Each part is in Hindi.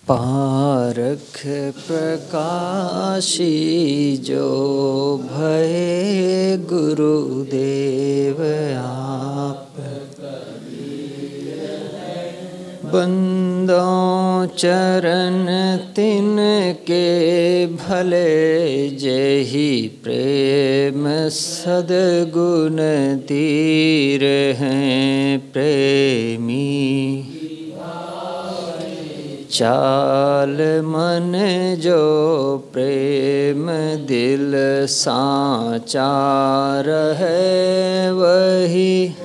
पारख प्रकाशी जो भये गुरुदेव आप, बंदों चरण तिनके भले जेहि प्रेम सद्गुण तीर हैं प्रेमी। चाल मन जो प्रेम दिल साचार है वही,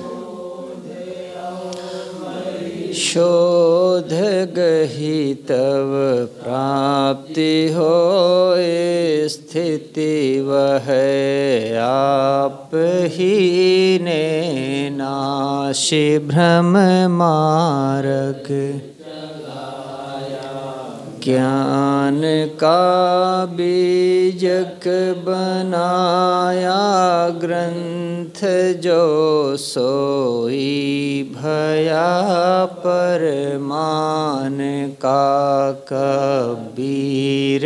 शोध गही तब प्राप्ति होए स्थिति वह आप ही ने नाशि भ्रम मार्ग। ज्ञान का बीजक बनाया ग्रंथ जो सोई भया परमान का कबीर।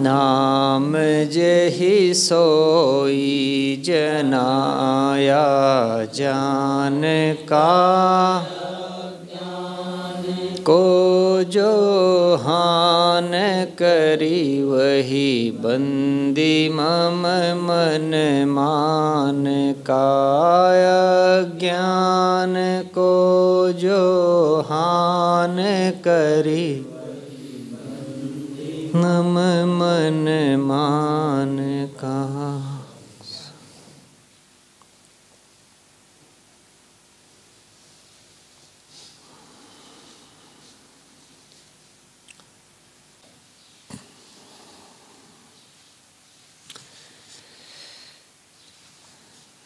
नाम जहि सोई जनाया जान का, को जो हान करी वही बंदी मम मन मान का। ज्ञान को जो हान करी मम मन मान का।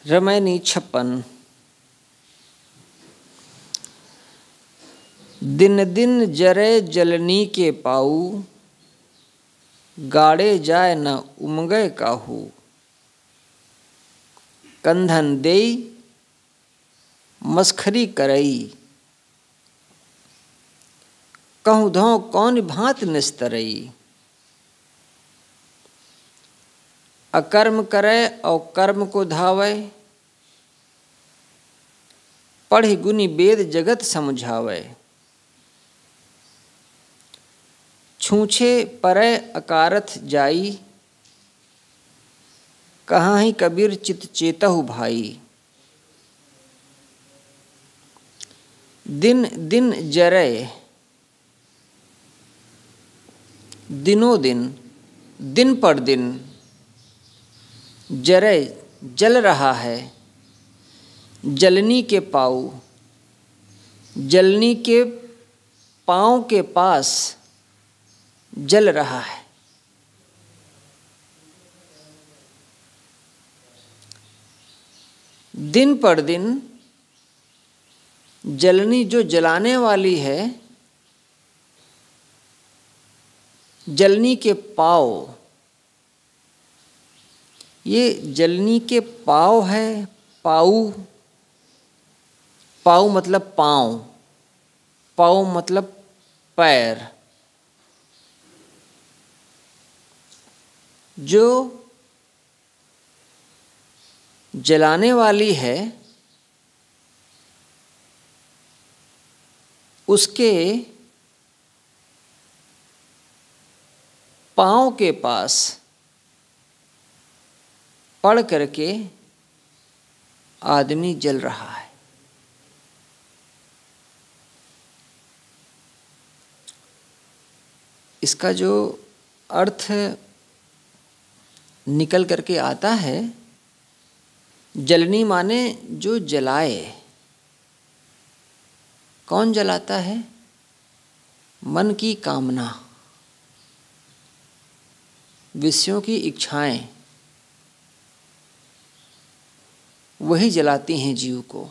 रमैनी 56। दिन दिन जरे जलनी के पाऊ, गाड़े जाए न उमगे काहू। कंधन देई मस्खरी करई, कहूँ धो कौन भांत निस्तरई। अकर्म करे और कर्म को धावे, पढ़ि गुनी वेद जगत समझावे। छूछे परै अकारथ जाई, कहाँ ही कबीर चित चेतहु भाई। दिन दिन जरे, दिनों दिन, दिन पर दिन जरे जल रहा है। जलनी के पाऊ, जलनी के पाँव के पास जल रहा है। दिन पर दिन जलनी जो जलाने वाली है, जलनी के पाँव, ये जलनी के पाँव है। पाऊ, पाऊ मतलब पाँव, पाँव मतलब पैर। जो जलाने वाली है उसके पाँव के पास पड़ करके आदमी जल रहा है। इसका जो अर्थ निकल करके आता है, जलनी माने जो जलाए। कौन जलाता है? मन की कामना, विषयों की इच्छाएं, वही जलाती हैं जीव को।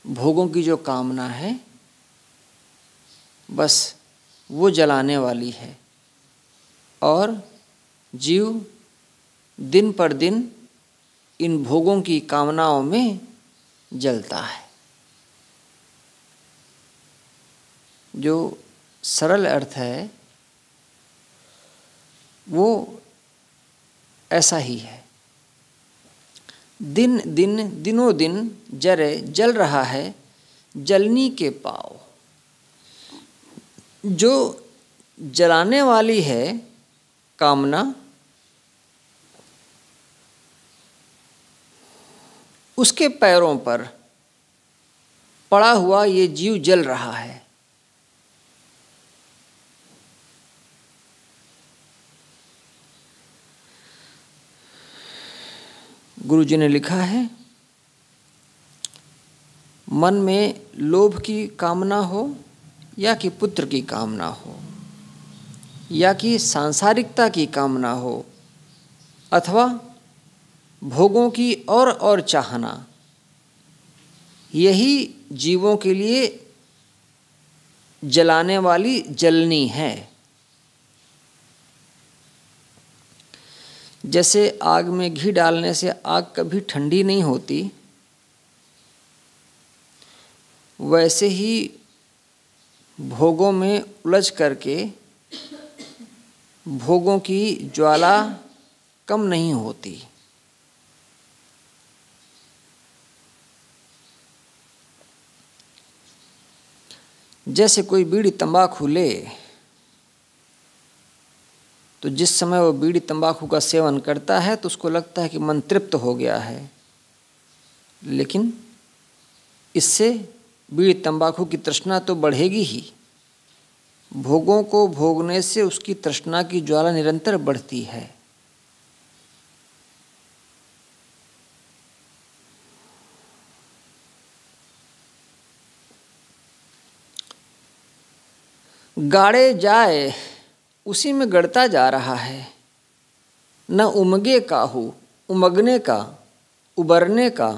भोगों की जो कामना है बस वो जलाने वाली है, और जीव दिन पर दिन इन भोगों की कामनाओं में जलता है। जो सरल अर्थ है वो ऐसा ही है। दिन दिन दिनों दिन जरे जल रहा है जलनी के पाँव। जो जलाने वाली है कामना, उसके पैरों पर पड़ा हुआ ये जीव जल रहा है। गुरु जी ने लिखा है, मन में लोभ की कामना हो या कि पुत्र की कामना हो या कि सांसारिकता की कामना हो अथवा भोगों की और चाहना, यही जीवों के लिए जलाने वाली जलनी है। जैसे आग में घी डालने से आग कभी ठंडी नहीं होती, वैसे ही भोगों में उलझ करके भोगों की ज्वाला कम नहीं होती। जैसे कोई बीड़ी तंबाकू ले तो जिस समय वो बीड़ी तंबाकू का सेवन करता है तो उसको लगता है कि मन तृप्त हो गया है, लेकिन इससे बीड़ी तंबाकू की तृष्णा तो बढ़ेगी ही। भोगों को भोगने से उसकी तृष्णा की ज्वाला निरंतर बढ़ती है। गाड़े जाए उसी में गड़ता जा रहा है, न उमगे काहू, उमगने का, उबरने का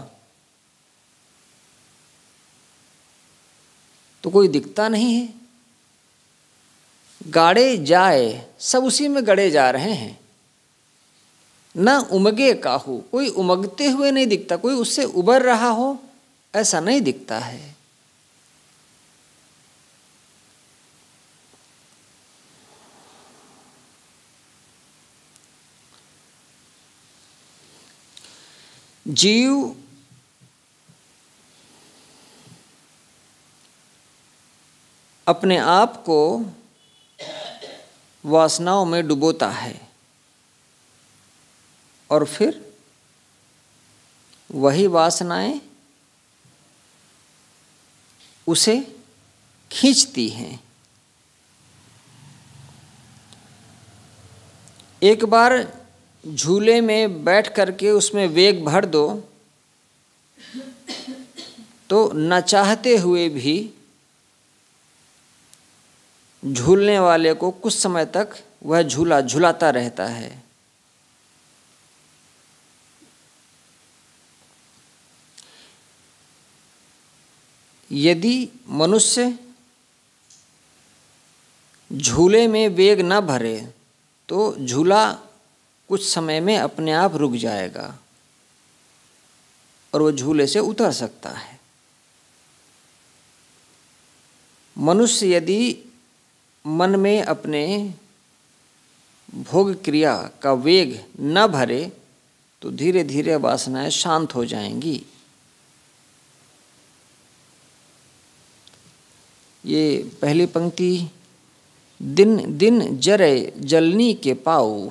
तो कोई दिखता नहीं है। गाड़े जाए, सब उसी में गड़े जा रहे हैं। न उमगे काहू, कोई उमगते हुए नहीं दिखता, कोई उससे उबर रहा हो ऐसा नहीं दिखता है। जीव अपने आप को वासनाओं में डुबोता है और फिर वही वासनाएं उसे खींचती हैं। एक बार झूले में बैठ करके उसमें वेग भर दो तो न चाहते हुए भी झूलने वाले को कुछ समय तक वह झूला झुलाता रहता है। यदि मनुष्य झूले में वेग न भरे तो झूला कुछ समय में अपने आप रुक जाएगा और वो झूले से उतर सकता है। मनुष्य यदि मन में अपने भोग क्रिया का वेग न भरे तो धीरे धीरे वासनाएं शांत हो जाएंगी। ये पहली पंक्ति, दिन दिन जरे जलनी के पाऊ।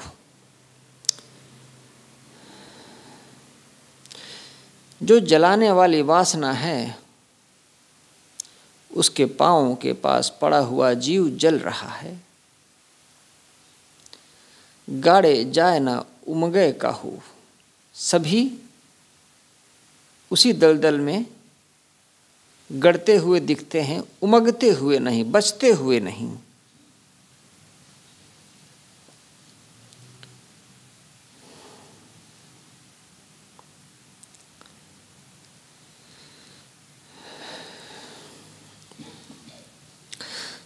जो जलाने वाली वासना है उसके पाँव के पास पड़ा हुआ जीव जल रहा है। गाड़े जाए ना उमगे काहू, सभी उसी दलदल में गड़ते हुए दिखते हैं, उमगते हुए नहीं, बचते हुए नहीं।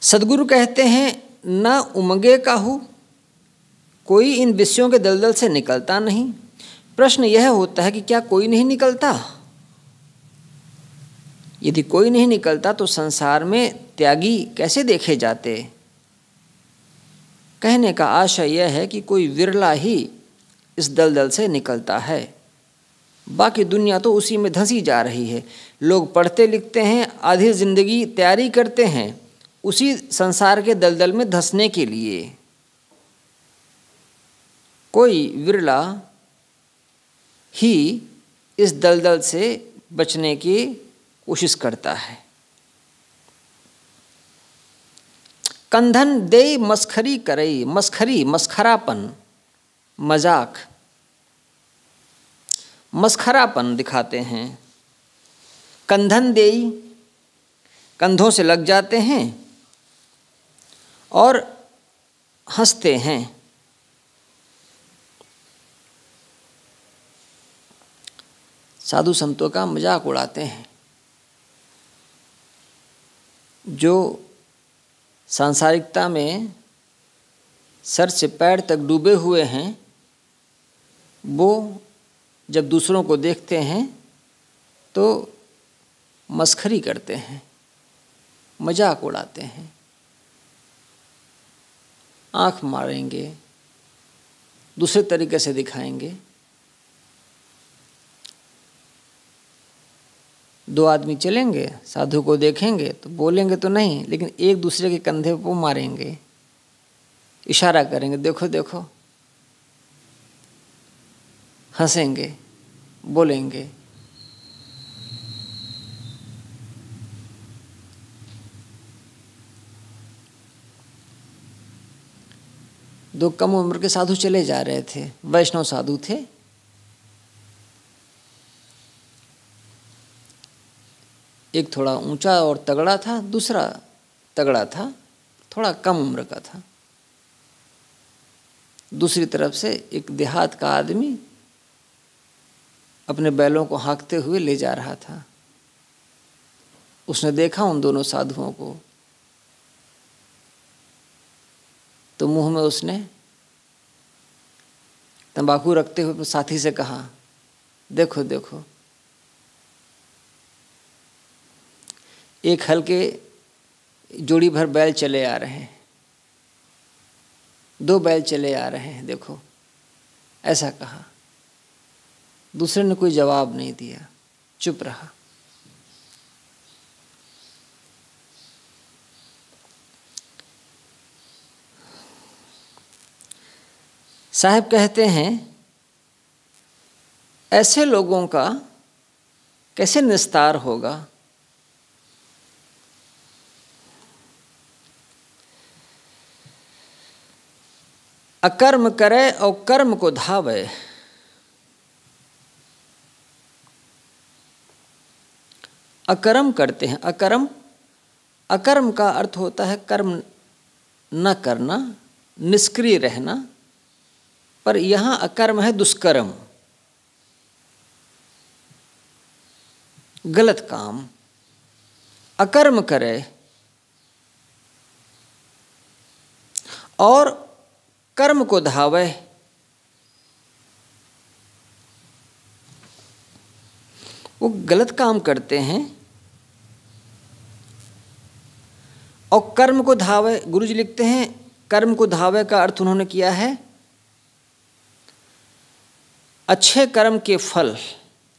सदगुरु कहते हैं न उमगे काहू, कोई इन विषयों के दलदल से निकलता नहीं। प्रश्न यह होता है कि क्या कोई नहीं निकलता? यदि कोई नहीं निकलता तो संसार में त्यागी कैसे देखे जाते। कहने का आशय यह है कि कोई विरला ही इस दलदल से निकलता है, बाकी दुनिया तो उसी में धंसी जा रही है। लोग पढ़ते लिखते हैं, आधी जिंदगी तैयारी करते हैं उसी संसार के दलदल में धंसने के लिए। कोई विरला ही इस दलदल से बचने की कोशिश करता है। कंधन दे मस्खरी करई, मस्खरी मस्खरापन, मजाक, मस्खरापन दिखाते हैं। कंधन देई, कंधों से लग जाते हैं और हंसते हैं। साधु संतों का मजाक उड़ाते हैं। जो सांसारिकता में सर से पैर तक डूबे हुए हैं, वो जब दूसरों को देखते हैं तो मस्खरी करते हैं, मजाक उड़ाते हैं, आँख मारेंगे, दूसरे तरीके से दिखाएंगे। दो आदमी चलेंगे, साधु को देखेंगे तो बोलेंगे तो नहीं, लेकिन एक दूसरे के कंधे पर मारेंगे, इशारा करेंगे, देखो देखो, हंसेंगे, बोलेंगे। दो कम उम्र के साधु चले जा रहे थे, वैष्णव साधु थे। एक थोड़ा ऊंचा और तगड़ा था, दूसरा तगड़ा था, थोड़ा कम उम्र का था। दूसरी तरफ से एक देहात का आदमी अपने बैलों को हाँकते हुए ले जा रहा था। उसने देखा उन दोनों साधुओं को, तो मुंह में उसने तंबाकू रखते हुए साथी से कहा, देखो देखो, एक हल्के जोड़ी भर बैल चले आ रहे हैं, दो बैल चले आ रहे हैं, देखो, ऐसा कहा। दूसरे ने कोई जवाब नहीं दिया, चुप रहा। साहब कहते हैं, ऐसे लोगों का कैसे निस्तार होगा। अकर्म करे और कर्म को धावे। अकर्म करते हैं, अकर्म का अर्थ होता है कर्म न करना, निष्क्रिय रहना, पर यहाँ अकर्म है दुष्कर्म, गलत काम। अकर्म करे और कर्म को धावे। वो गलत काम करते हैं और कर्म को धावे। गुरुजी लिखते हैं, कर्म को धावे का अर्थ उन्होंने किया है अच्छे कर्म के फल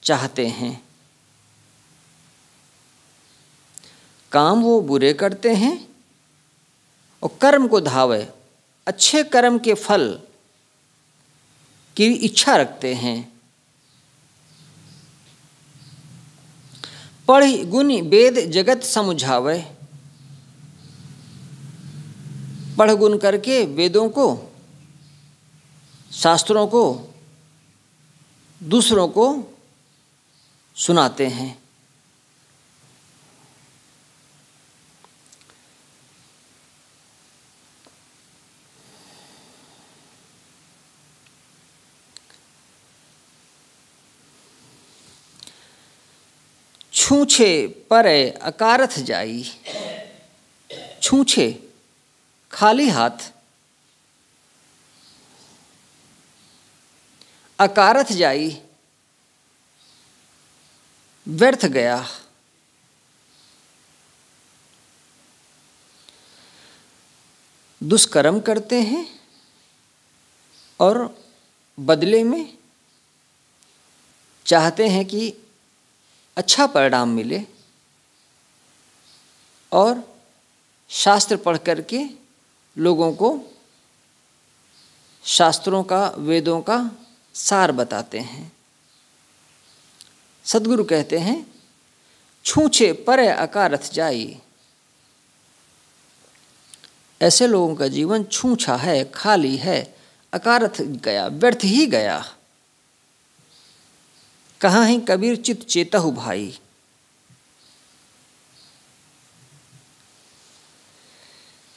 चाहते हैं। काम वो बुरे करते हैं और कर्म को धावे, अच्छे कर्म के फल की इच्छा रखते हैं। पढ़ी गुनी वेद जगत समुझावे। पढ़ गुन करके वेदों को, शास्त्रों को दूसरों को सुनाते हैं। छूछे परे अकारथ जाई। छूछे खाली हाथ, अकारथ जाई व्यर्थ गया। दुष्कर्म करते हैं और बदले में चाहते हैं कि अच्छा परिणाम मिले, और शास्त्र पढ़ करके लोगों को शास्त्रों का, वेदों का सार बताते हैं। सद्गुरु कहते हैं छूछे परे अकारथ जाई। ऐसे लोगों का जीवन छूछा है, खाली है, अकारथ गया, व्यर्थ ही गया। कहाँ ही कबीर चित चेतहु भाई।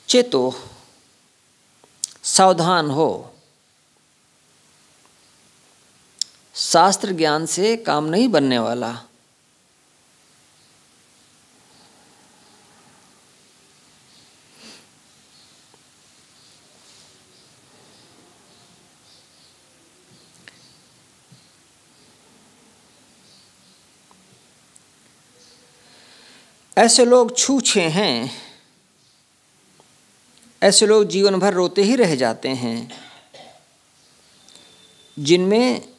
चेतो, सावधान हो। शास्त्र ज्ञान से काम नहीं बनने वाला। ऐसे लोग छूछे हैं, ऐसे लोग जीवन भर रोते ही रह जाते हैं, जिनमें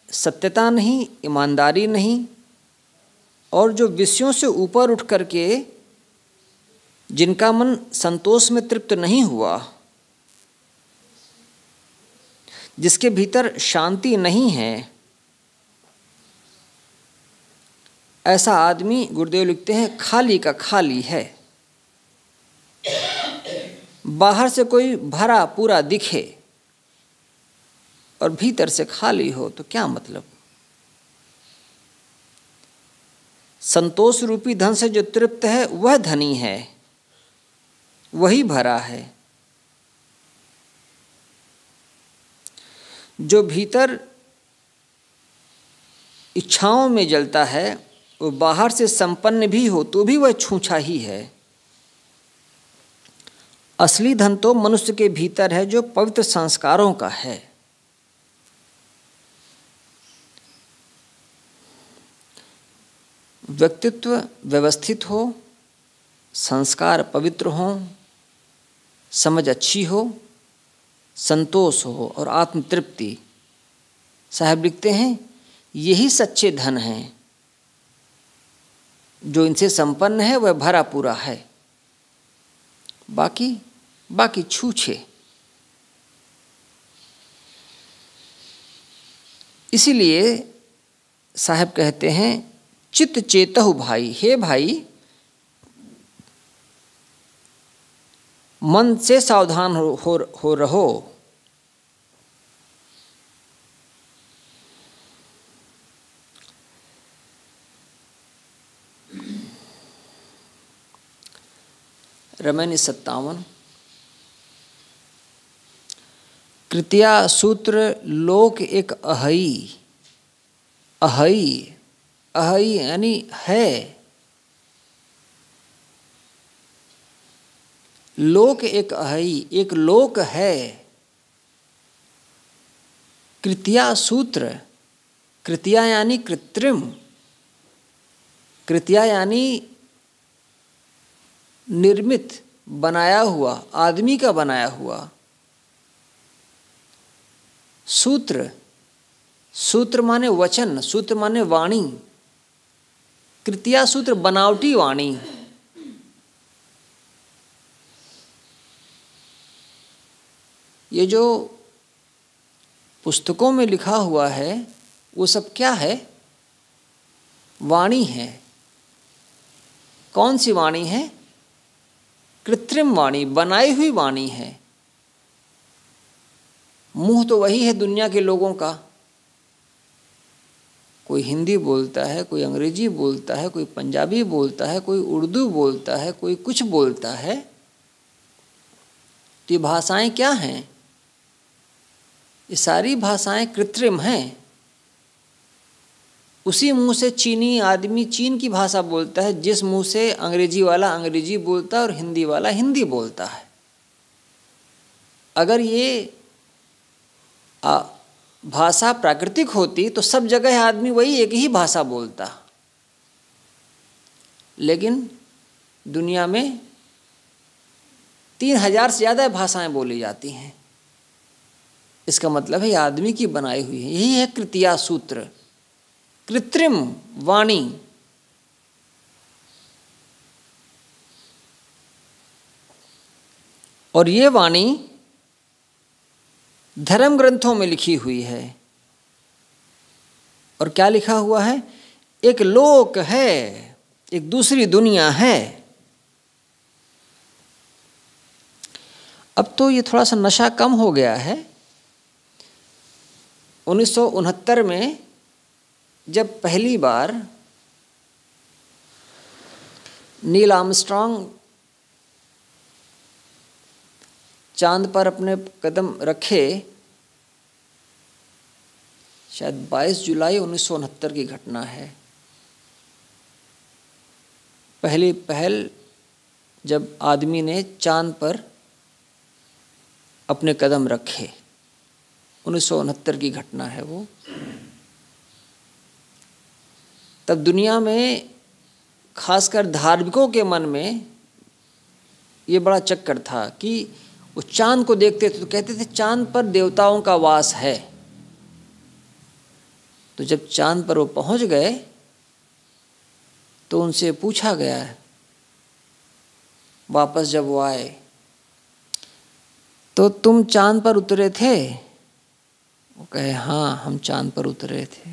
सत्यता नहीं, ईमानदारी नहीं, और जो विषयों से ऊपर उठ करके जिनका मन संतोष में तृप्त नहीं हुआ, जिसके भीतर शांति नहीं है, ऐसा आदमी गुरुदेव लिखते हैं खाली का खाली है। बाहर से कोई भरा पूरा दिखे और भीतर से खाली हो तो क्या मतलब। संतोष रूपी धन से जो तृप्त है वह धनी है, वही भरा है। जो भीतर इच्छाओं में जलता है, वो बाहर से संपन्न भी हो तो भी वह छूछा ही है। असली धन तो मनुष्य के भीतर है, जो पवित्र संस्कारों का है। व्यक्तित्व व्यवस्थित हो, संस्कार पवित्र हो, समझ अच्छी हो, संतोष हो और आत्मतृप्ति। साहब लिखते हैं यही सच्चे धन हैं। जो इनसे संपन्न है वह भरा पूरा है, बाकी छूछे। इसीलिए साहब कहते हैं चित्त चेतहु भाई। हे भाई, मन से सावधान हो रहो। रमैनी 57। कृत्या सूत्र लोक एक अहई। अहई यानी है। लोक एक अहई, एक लोक है। कृत्या सूत्र, कृत्या यानी कृत्रिम, कृत्या यानी निर्मित, बनाया हुआ, आदमी का बनाया हुआ। सूत्र, सूत्र माने वचन, सूत्र माने वाणी। कृत्या सूत्र बनावटी वाणी। ये जो पुस्तकों में लिखा हुआ है वो सब क्या है? वाणी है। कौन सी वाणी है? कृत्रिम वाणी, बनाई हुई वाणी है। मुंह तो वही है दुनिया के लोगों का। कोई हिंदी बोलता है, कोई अंग्रेजी बोलता है, कोई पंजाबी बोलता है, कोई उर्दू बोलता है, कोई कुछ बोलता है। तो ये भाषाएं क्या हैं? ये सारी भाषाएं कृत्रिम हैं। उसी मुंह से चीनी आदमी चीन की भाषा बोलता है, जिस मुंह से अंग्रेजी वाला अंग्रेजी बोलता है और हिंदी वाला हिंदी बोलता है। अगर ये भाषा प्राकृतिक होती तो सब जगह आदमी वही एक ही भाषा बोलता। लेकिन दुनिया में 3000 से ज़्यादा भाषाएं बोली जाती हैं। इसका मतलब है ये आदमी की बनाई हुई है। यही है कृत्या सूत्र, कृत्रिम वाणी। और ये वाणी धर्म ग्रंथों में लिखी हुई है। और क्या लिखा हुआ है? एक लोक है, एक दूसरी दुनिया है। अब तो ये थोड़ा सा नशा कम हो गया है। 1969 में जब पहली बार नील आर्मस्ट्रांग चांद पर अपने कदम रखे, शायद 22 जुलाई 1969 की घटना है। पहली पहल जब आदमी ने चांद पर अपने कदम रखे, 1969 की घटना है वो। तब दुनिया में खासकर धार्मिकों के मन में ये बड़ा चक्कर था कि वो चांद को देखते थे तो कहते थे चांद पर देवताओं का वास है। तो जब चांद पर वो पहुंच गए तो उनसे पूछा गया, वापस जब वो आए, तो तुम चांद पर उतरे थे? वो कहे हाँ, हम चांद पर उतरे थे।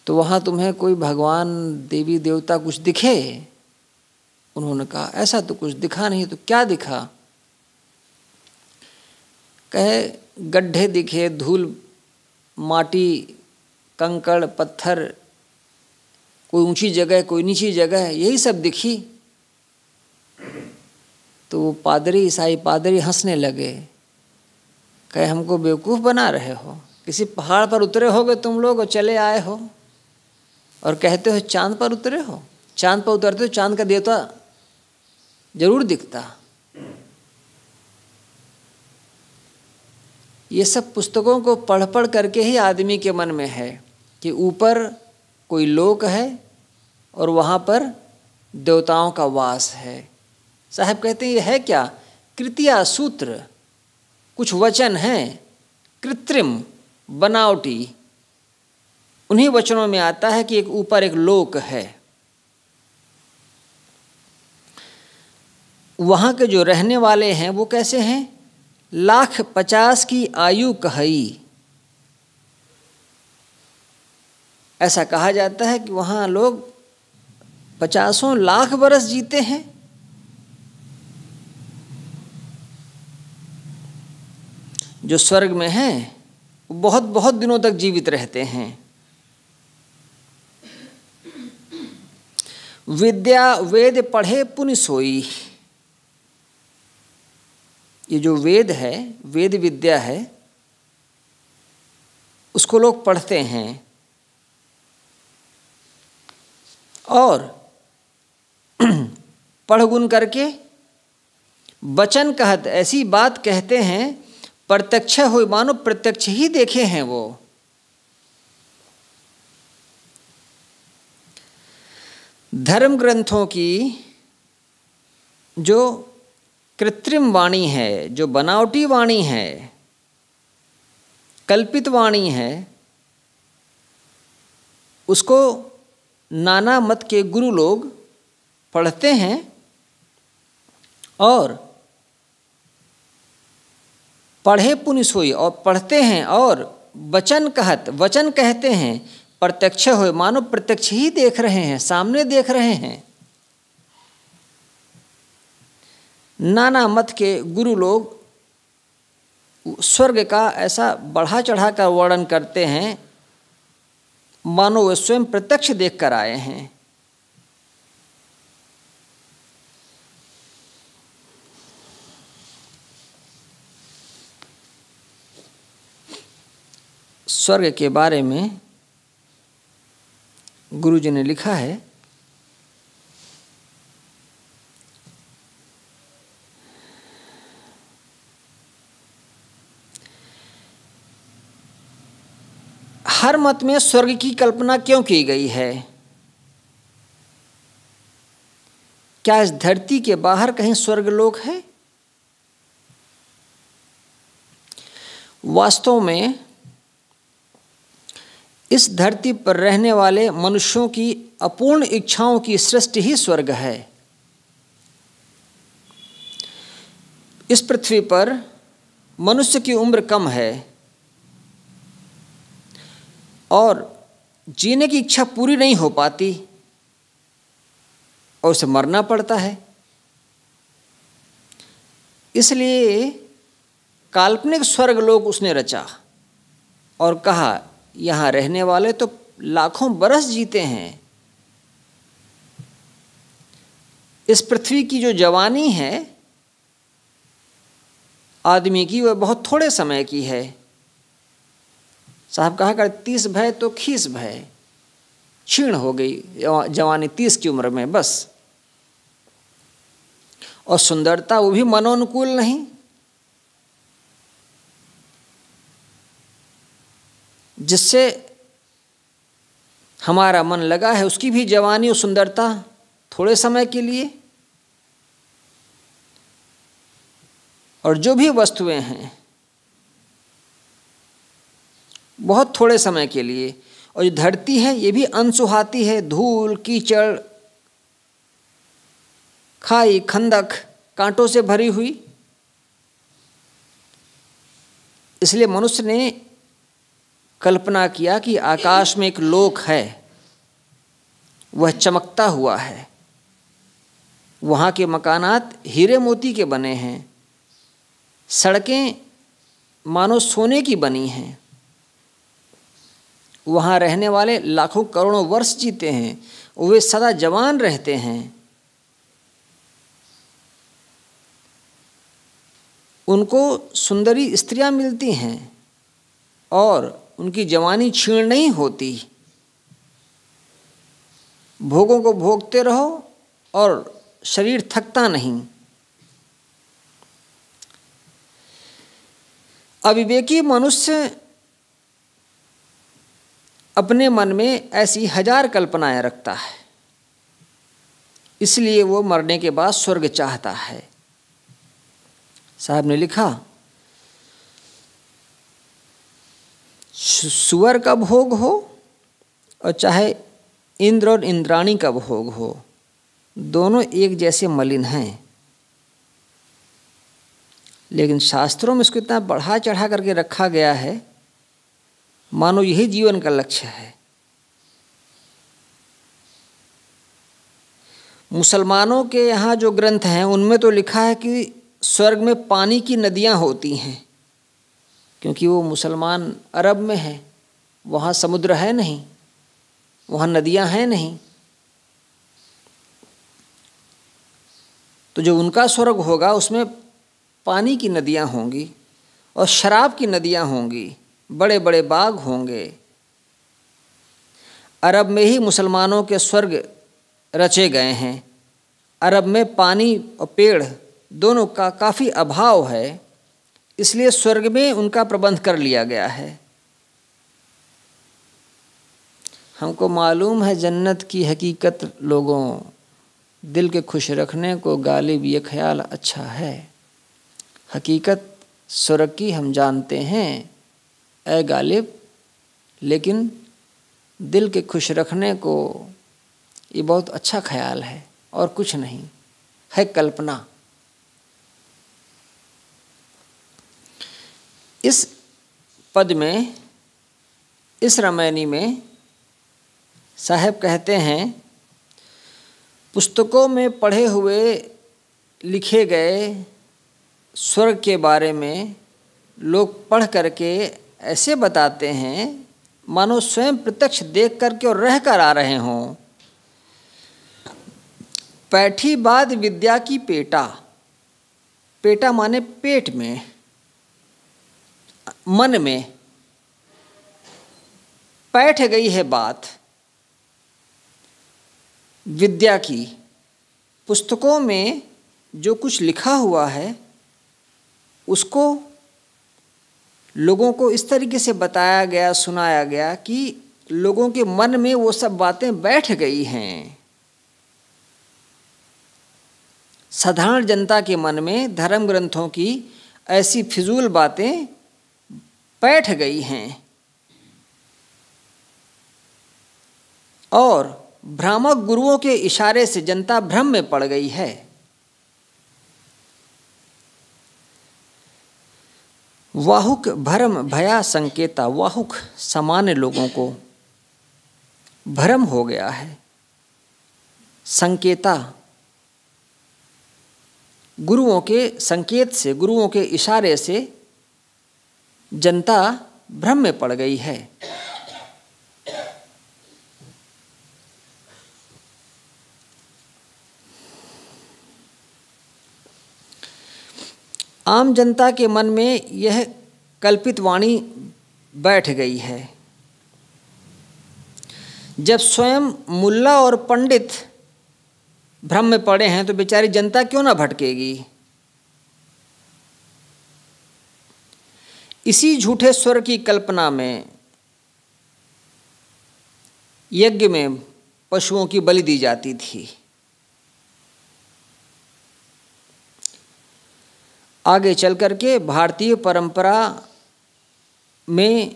तो वहाँ तुम्हें कोई भगवान देवी देवता कुछ दिखे? उन्होंने कहा ऐसा तो कुछ दिखा नहीं। तो क्या दिखा? कहे गड्ढे दिखे, धूल माटी कंकड़ पत्थर, कोई ऊंची जगह कोई नीची जगह, यही सब दिखी। तो वो पादरी, ईसाई पादरी हंसने लगे। कहे हमको बेवकूफ़ बना रहे हो? किसी पहाड़ पर उतरे होगे तुम लोग और चले आए हो और कहते हो चांद पर उतरे हो। चांद पर उतरते हो चांद का देवता जरूर दिखता। ये सब पुस्तकों को पढ़ पढ़ करके ही आदमी के मन में है कि ऊपर कोई लोक है और वहाँ पर देवताओं का वास है। साहब कहते हैं ये है क्या? कृत्या सूत्र, कुछ वचन हैं कृत्रिम बनावटी। उन्हीं वचनों में आता है कि एक ऊपर एक लोक है। वहाँ के जो रहने वाले हैं वो कैसे हैं? 1,50,000 की आयु कहई। ऐसा कहा जाता है कि वहाँ लोग 50 लाख बरस जीते हैं। जो स्वर्ग में हैं वो बहुत बहुत दिनों तक जीवित रहते हैं। विद्या वेद पढ़े पुनि सोई। ये जो वेद है, वेद विद्या है, उसको लोग पढ़ते हैं और पढ़ गुन करके वचन कहत ऐसी बात कहते हैं, प्रत्यक्ष हो मानो प्रत्यक्ष ही देखे हैं वो। धर्म ग्रंथों की जो कृत्रिम वाणी है, जो बनावटी वाणी है, कल्पित वाणी है, उसको नाना मत के गुरु लोग पढ़ते हैं और पढ़े पुनि सोई, और पढ़ते हैं और वचन कहत वचन कहते हैं, प्रत्यक्ष हो मानो प्रत्यक्ष ही देख रहे हैं, सामने देख रहे हैं। नाना मत के गुरु लोग स्वर्ग का ऐसा बढ़ा चढ़ा कर वर्णन करते हैं मानो वे स्वयं प्रत्यक्ष देख कर आए हैं। स्वर्ग के बारे में गुरुजी ने लिखा है, हर मत में स्वर्ग की कल्पना क्यों की गई है? क्या इस धरती के बाहर कहीं स्वर्गलोक है? वास्तव में इस धरती पर रहने वाले मनुष्यों की अपूर्ण इच्छाओं की सृष्टि ही स्वर्ग है। इस पृथ्वी पर मनुष्य की उम्र कम है और जीने की इच्छा पूरी नहीं हो पाती और उसे मरना पड़ता है। इसलिए काल्पनिक स्वर्गलोक उसने रचा और कहा यहाँ रहने वाले तो लाखों बरस जीते हैं। इस पृथ्वी की जो जवानी है आदमी की, वह बहुत थोड़े समय की है। साहब कहा कर 30 भय तो खीस भय, क्षीण हो गई जवानी 30 की उम्र में बस। और सुंदरता वो भी मनोनुकूल नहीं। जिससे हमारा मन लगा है उसकी भी जवानी और सुंदरता थोड़े समय के लिए, और जो भी वस्तुएं हैं बहुत थोड़े समय के लिए। और जो धरती है ये भी अनसुहाती है, धूल कीचड़ खाई खंदक कांटों से भरी हुई। इसलिए मनुष्य ने कल्पना किया कि आकाश में एक लोक है, वह चमकता हुआ है, वहाँ के मकानात हीरे मोती के बने हैं, सड़कें मानो सोने की बनी हैं, वहाँ रहने वाले लाखों करोड़ों वर्ष जीते हैं, वे सदा जवान रहते हैं, उनको सुंदरी स्त्रियां मिलती हैं और उनकी जवानी क्षीण नहीं होती। भोगों को भोगते रहो और शरीर थकता नहीं। अविवेकी मनुष्य अपने मन में ऐसी 1000 कल्पनाएं रखता है, इसलिए वो मरने के बाद स्वर्ग चाहता है। साहब ने लिखा, सुअर का भोग हो और चाहे इंद्र और इंद्राणी का भोग हो, दोनों एक जैसे मलिन हैं। लेकिन शास्त्रों में इसको इतना बढ़ा चढ़ा करके रखा गया है मानो यही जीवन का लक्ष्य है। मुसलमानों के यहाँ जो ग्रंथ हैं उनमें तो लिखा है कि स्वर्ग में पानी की नदियाँ होती हैं, क्योंकि वो मुसलमान अरब में है, वहाँ समुद्र है नहीं, वहाँ नदियाँ हैं नहीं। तो जो उनका स्वर्ग होगा उसमें पानी की नदियाँ होंगी और शराब की नदियाँ होंगी, बड़े बड़े बाग होंगे। अरब में ही मुसलमानों के स्वर्ग रचे गए हैं। अरब में पानी और पेड़ दोनों का काफ़ी अभाव है, इसलिए स्वर्ग में उनका प्रबंध कर लिया गया है। हमको मालूम है जन्नत की हकीकत लोगों, दिल के खुश रखने को गालिब ये ख्याल अच्छा है। हकीकत स्वर्ग की हम जानते हैं ऐ गालिब, लेकिन दिल के खुश रखने को ये बहुत अच्छा ख्याल है और कुछ नहीं है, कल्पना। इस पद में, इस रामायणी में साहब कहते हैं, पुस्तकों में पढ़े हुए लिखे गए स्वर्ग के बारे में लोग पढ़ करके ऐसे बताते हैं मानो स्वयं प्रत्यक्ष देख करके और रह कर आ रहे हों। पैठी बाद विद्या की पेटा, पेटा माने पेट में, मन में बैठ गई है बात विद्या की। पुस्तकों में जो कुछ लिखा हुआ है उसको लोगों को इस तरीके से बताया गया, सुनाया गया कि लोगों के मन में वो सब बातें बैठ गई हैं। साधारण जनता के मन में धर्म ग्रंथों की ऐसी फिजूल बातें बैठ गई हैं और भ्रामक गुरुओं के इशारे से जनता भ्रम में पड़ गई है। वाहुक भरम भया संकेता, वाहुक सामान्य लोगों को भ्रम हो गया है। संकेता गुरुओं के संकेत से, गुरुओं के इशारे से जनता भ्रम में पड़ गई है। आम जनता के मन में यह कल्पित वाणी बैठ गई है। जब स्वयं मुल्ला और पंडित भ्रम में पड़े हैं तो बेचारी जनता क्यों ना भटकेगी। इसी झूठे स्वर की कल्पना में यज्ञ में पशुओं की बलि दी जाती थी। आगे चल कर के भारतीय परंपरा में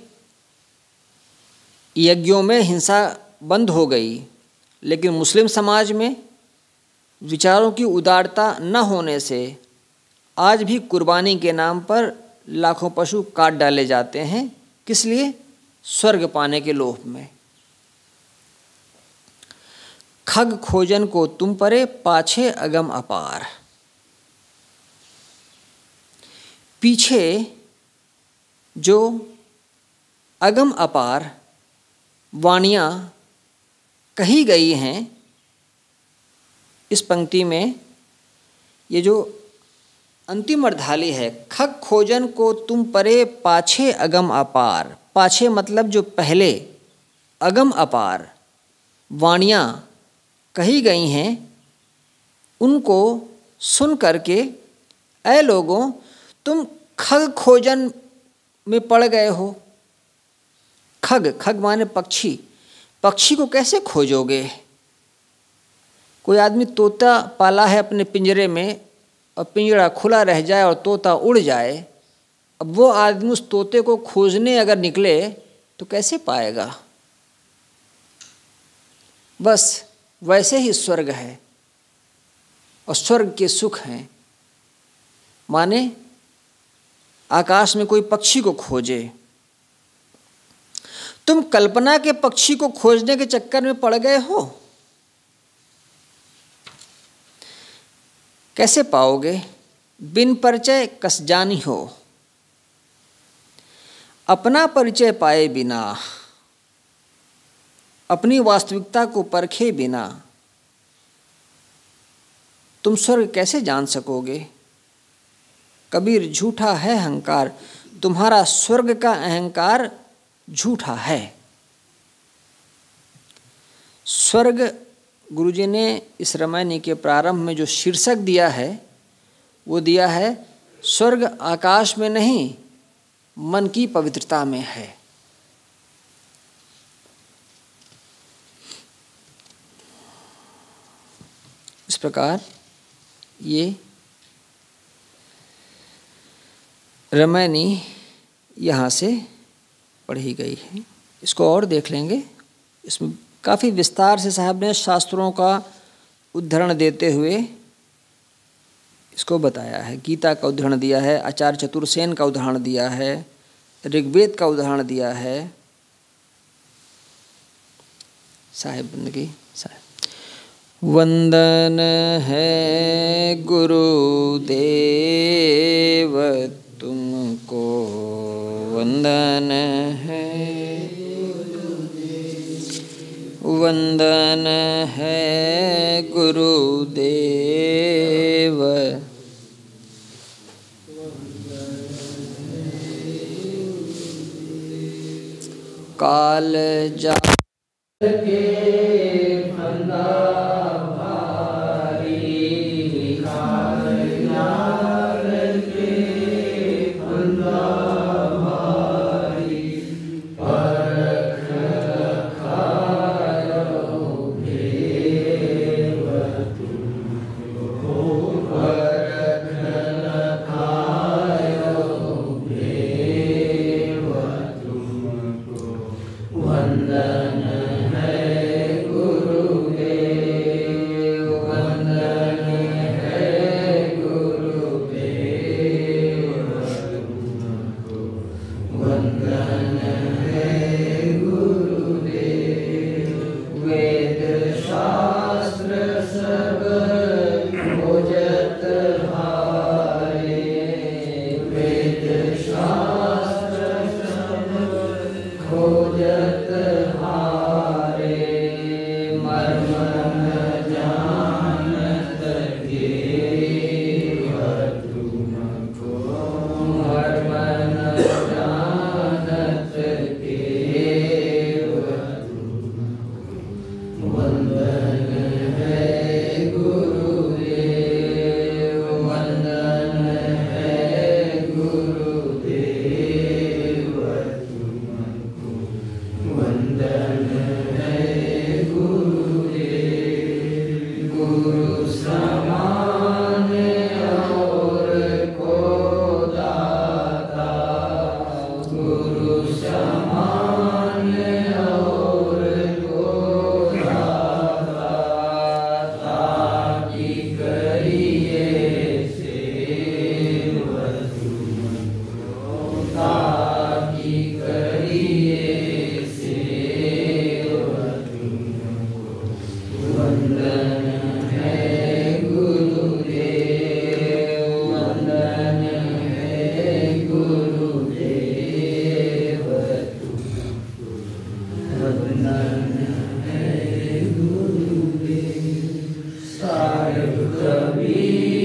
यज्ञों में हिंसा बंद हो गई, लेकिन मुस्लिम समाज में विचारों की उदारता न होने से आज भी कुर्बानी के नाम पर लाखों पशु काट डाले जाते हैं। किस लिए? स्वर्ग पाने के लोभ में। खग खोजन को तुम परे, पाछे अगम अपार। पीछे जो अगम अपार वाणियाँ कही गई हैं, इस पंक्ति में ये जो अंतिम अर्धाली है, खग खोजन को तुम परे, पाछे अगम अपार। पाछे मतलब जो पहले, अगम अपार वाणियाँ कही गई हैं, उनको सुन करके ऐ लोगों, तुम खग खोजन में पड़ गए हो। खग, खग माने पक्षी। पक्षी को कैसे खोजोगे? कोई आदमी तोता पाला है अपने पिंजरे में और पिंजरा खुला रह जाए और तोता उड़ जाए, अब वो आदमी उस तोते को खोजने अगर निकले तो कैसे पाएगा? बस वैसे ही स्वर्ग है और स्वर्ग के सुख हैं। माने आकाश में कोई पक्षी को खोजे। तुम कल्पना के पक्षी को खोजने के चक्कर में पड़ गए हो। कैसे पाओगे? बिन परिचय कस जानी हो, अपना परिचय पाए बिना, अपनी वास्तविकता को परखे बिना तुम स्वर्ग कैसे जान सकोगे? कबीर झूठा है अहंकार, तुम्हारा स्वर्ग का अहंकार झूठा है। स्वर्ग गुरुजी ने इस रामायणी के प्रारंभ में जो शीर्षक दिया है वो दिया है, स्वर्ग आकाश में नहीं मन की पवित्रता में है। इस प्रकार ये रामायणी यहाँ से पढ़ी गई है। इसको और देख लेंगे। इसमें काफ़ी विस्तार से साहब ने शास्त्रों का उद्धरण देते हुए इसको बताया है। गीता का उदाहरण दिया है, आचार्य चतुर्सेन का उदाहरण दिया है, ऋग्वेद का उदाहरण दिया है। साहेब बंदगी साहेब, वंदन है गुरुदेव तुमको, वंदन है, वंदन है गुरुदेव, काल जा के फंदा भारी, काल जाल के फंदा भारी, परख खायो भेव तुमको सब खोजत हारे, वेद शास्त्र सब खोजत हारे, मर्म न जानत केव तुमको, मर्म न जानत केव तुमको। वंदन है गुरुदेव, वंदन है गुरुदेव तुमको, वंदन है गुरुदेव। गुरु समान और को दाता, गुरु समान और को दाता, ताकि करिए सेवा तुमको, ताकि करिए सेवा तुमको। वंदन है गुरुदेव, वंदन है गुरुदेव तुमको, वंदन है गुरुदेव। साहिब कबीर